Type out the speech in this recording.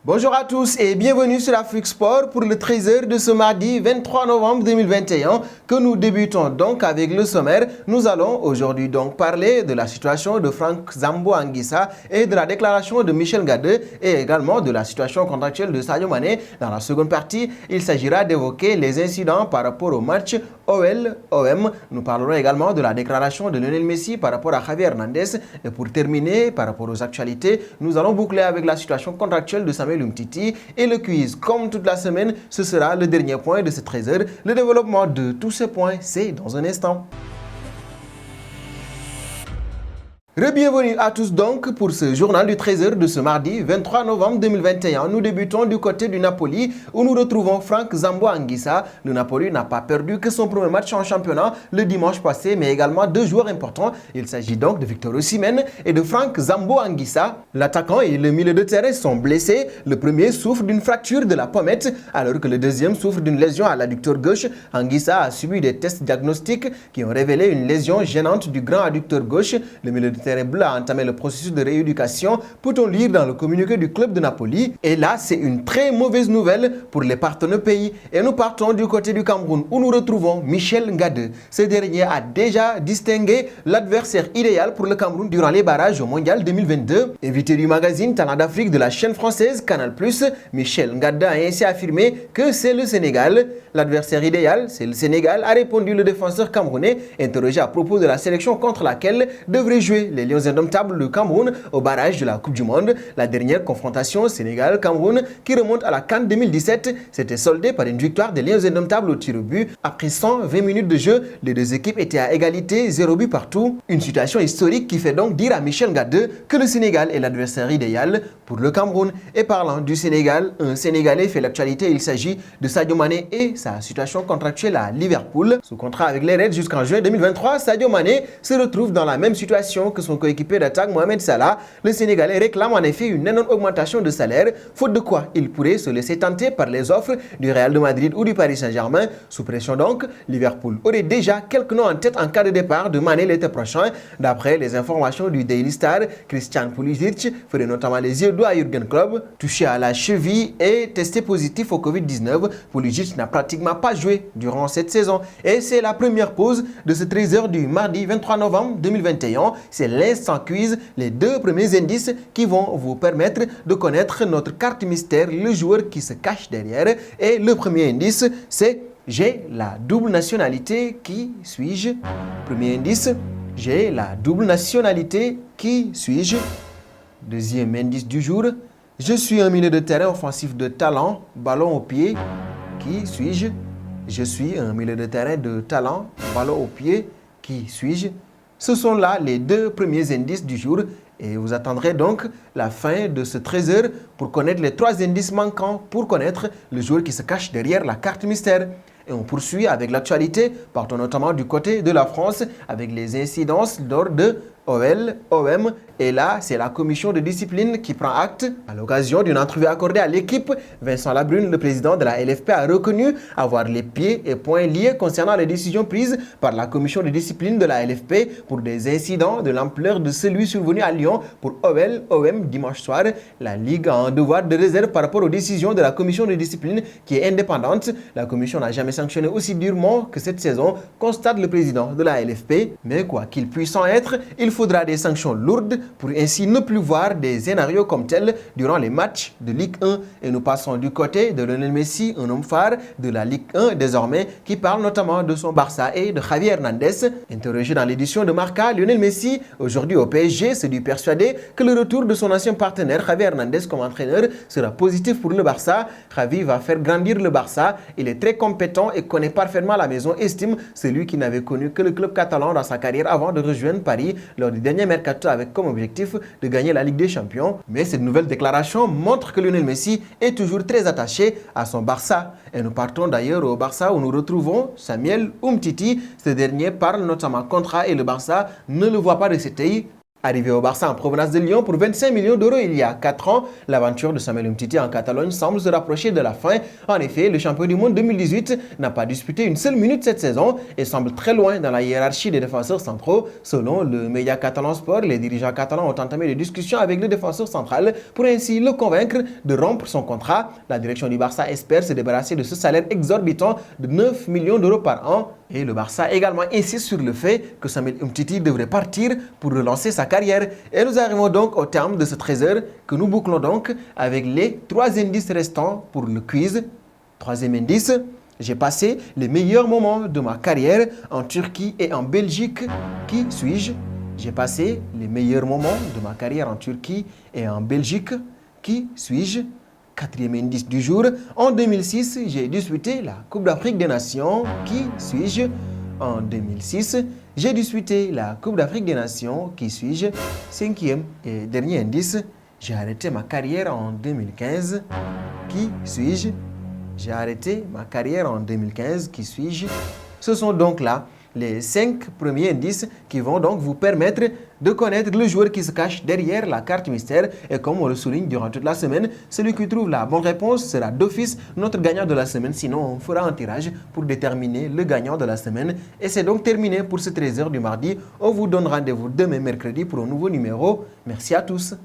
Bonjour à tous et bienvenue sur Afrique Sport pour le 13h de ce mardi 23 novembre 2021 que nous débutons donc avec le sommaire. Nous allons aujourd'hui donc parler de la situation de Franck Zambo Anguissa et de la déclaration de Michel Ngade et également de la situation contractuelle de Sadio Mané. Dans la seconde partie, il s'agira d'évoquer les incidents par rapport au match OL-OM. Nous parlerons également de la déclaration de Lionel Messi par rapport à Javier Hernandez. Et pour terminer, par rapport aux actualités, nous allons boucler avec la situation contractuelle de Samuel Umtiti et le quiz. Comme toute la semaine, ce sera le dernier point de ce 13h. Le développement de tous ces points, c'est dans un instant. Bienvenue à tous donc pour ce journal du 13h de ce mardi 23 novembre 2021. Nous débutons du côté du Napoli où nous retrouvons Franck Zambo Anguissa. Le Napoli n'a pas perdu que son premier match en championnat le dimanche passé, mais également deux joueurs importants. Il s'agit donc de Victor Osimhen et de Franck Zambo Anguissa. L'attaquant et le milieu de terrain sont blessés. Le premier souffre d'une fracture de la pommette alors que le deuxième souffre d'une lésion à l'adducteur gauche. Anguissa a subi des tests diagnostiques qui ont révélé une lésion gênante du grand adducteur gauche. Le milieu de terrain bleu a entamé le processus de rééducation, peut-on lire dans le communiqué du club de Napoli. Et là, c'est une très mauvaise nouvelle pour les partenaires pays. Et nous partons du côté du Cameroun où nous retrouvons Michel Ngade. Ce dernier a déjà distingué l'adversaire idéal pour le Cameroun durant les barrages au Mondial 2022. Invité du magazine Talent d'Afrique de la chaîne française Canal+, Michel Ngade a ainsi affirmé que c'est le Sénégal. L'adversaire idéal, c'est le Sénégal, a répondu le défenseur camerounais, interrogé à propos de la sélection contre laquelle devraient jouer les Lions indomptables du Cameroun au barrage de la Coupe du Monde. La dernière confrontation Sénégal-Cameroun, qui remonte à la CAN 2017, s'était soldée par une victoire des Lions indomptables au tir au but. Après 120 minutes de jeu, les deux équipes étaient à égalité, 0 but partout. Une situation historique qui fait donc dire à Michel Ngade que le Sénégal est l'adversaire idéal pour le Cameroun. Et parlant du Sénégal, un Sénégalais fait l'actualité. Il s'agit de Sadio Mané et sa situation contractuelle à Liverpool. Sous contrat avec les Reds jusqu'en juin 2023, Sadio Mané se retrouve dans la même situation que son coéquipier d'attaque Mohamed Salah. Le Sénégalais réclame en effet une énorme augmentation de salaire, faute de quoi il pourrait se laisser tenter par les offres du Real de Madrid ou du Paris Saint-Germain. Sous pression donc, Liverpool aurait déjà quelques noms en tête en cas de départ de Mané l'été prochain. D'après les informations du Daily Star, Christian Pulisic ferait notamment les yeux doux à Jürgen Klopp, touché à la cheville et testé positif au Covid-19. Pulisic n'a pratiquement pas joué durant cette saison et c'est la première pause de ce 13h du mardi 23 novembre 2021. C'est l'instant quiz, les deux premiers indices qui vont vous permettre de connaître notre carte mystère, le joueur qui se cache derrière. Et le premier indice, c'est j'ai la double nationalité, qui suis-je? Premier indice, j'ai la double nationalité, qui suis-je? Deuxième indice du jour, je suis un milieu de terrain offensif de talent, ballon au pied, qui suis-je? Je suis un milieu de terrain de talent, ballon au pied, qui suis-je? Ce sont là les deux premiers indices du jour et vous attendrez donc la fin de ce 13h pour connaître les trois indices manquants pour connaître le joueur qui se cache derrière la carte mystère. Et on poursuit avec l'actualité, partons notamment du côté de la France avec les incidences lors de OL-OM. Et là, c'est la commission de discipline qui prend acte. À l'occasion d'une entrevue accordée à l'équipe, Vincent Labrune, le président de la LFP, a reconnu avoir les pieds et poings liés concernant les décisions prises par la commission de discipline de la LFP pour des incidents de l'ampleur de celui survenu à Lyon pour OL-OM dimanche soir. La Ligue a un devoir de réserve par rapport aux décisions de la commission de discipline qui est indépendante. La commission n'a jamais sanctionné aussi durement que cette saison, constate le président de la LFP. Mais quoi qu'il puisse en être, il faudra des sanctions lourdes pour ainsi ne plus voir des scénarios comme tels durant les matchs de Ligue 1. Et nous passons du côté de Lionel Messi, un homme phare de la Ligue 1 désormais, qui parle notamment de son Barça et de Javier Hernandez. Interrogé dans l'édition de Marca, Lionel Messi, aujourd'hui au PSG, se dit persuadé que le retour de son ancien partenaire Javier Hernandez comme entraîneur sera positif pour le Barça. Javi va faire grandir le Barça. Il est très compétent et connaît parfaitement la maison, estime celui qui n'avait connu que le club catalan dans sa carrière avant de rejoindre Paris lors du dernier mercato avec comme objectif de gagner la Ligue des Champions. Mais cette nouvelle déclaration montre que Lionel Messi est toujours très attaché à son Barça. Et nous partons d'ailleurs au Barça où nous retrouvons Samuel Umtiti. Ce dernier parle notamment contrat et le Barça ne le voit pas de cet œil. Arrivé au Barça en provenance de Lyon pour 25 millions d'euros il y a 4 ans, l'aventure de Samuel Umtiti en Catalogne semble se rapprocher de la fin. En effet, le champion du monde 2018 n'a pas disputé une seule minute cette saison et semble très loin dans la hiérarchie des défenseurs centraux. Selon le média catalan Sport, les dirigeants catalans ont entamé des discussions avec le défenseur central pour ainsi le convaincre de rompre son contrat. La direction du Barça espère se débarrasser de ce salaire exorbitant de 9 millions d'euros par an. Et le Barça également insiste sur le fait que Samuel Umtiti devrait partir pour relancer sa carrière. Et nous arrivons donc au terme de ce 13h que nous bouclons donc avec les 3 indices restants pour le quiz. Troisième indice, j'ai passé les meilleurs moments de ma carrière en Turquie et en Belgique. Qui suis-je? J'ai passé les meilleurs moments de ma carrière en Turquie et en Belgique. Qui suis-je? Quatrième indice du jour, en 2006, j'ai disputé la Coupe d'Afrique des Nations. Qui suis-je? En 2006, j'ai disputé la Coupe d'Afrique des Nations. Qui suis-je? Cinquième et dernier indice, j'ai arrêté ma carrière en 2015. Qui suis-je? J'ai arrêté ma carrière en 2015. Qui suis-je? Ce sont donc là les 5 premiers indices qui vont donc vous permettre de connaître le joueur qui se cache derrière la carte mystère. Et comme on le souligne durant toute la semaine, celui qui trouve la bonne réponse sera d'office notre gagnant de la semaine. Sinon, on fera un tirage pour déterminer le gagnant de la semaine. Et c'est donc terminé pour ce 13h du mardi. On vous donne rendez-vous demain mercredi pour un nouveau numéro. Merci à tous.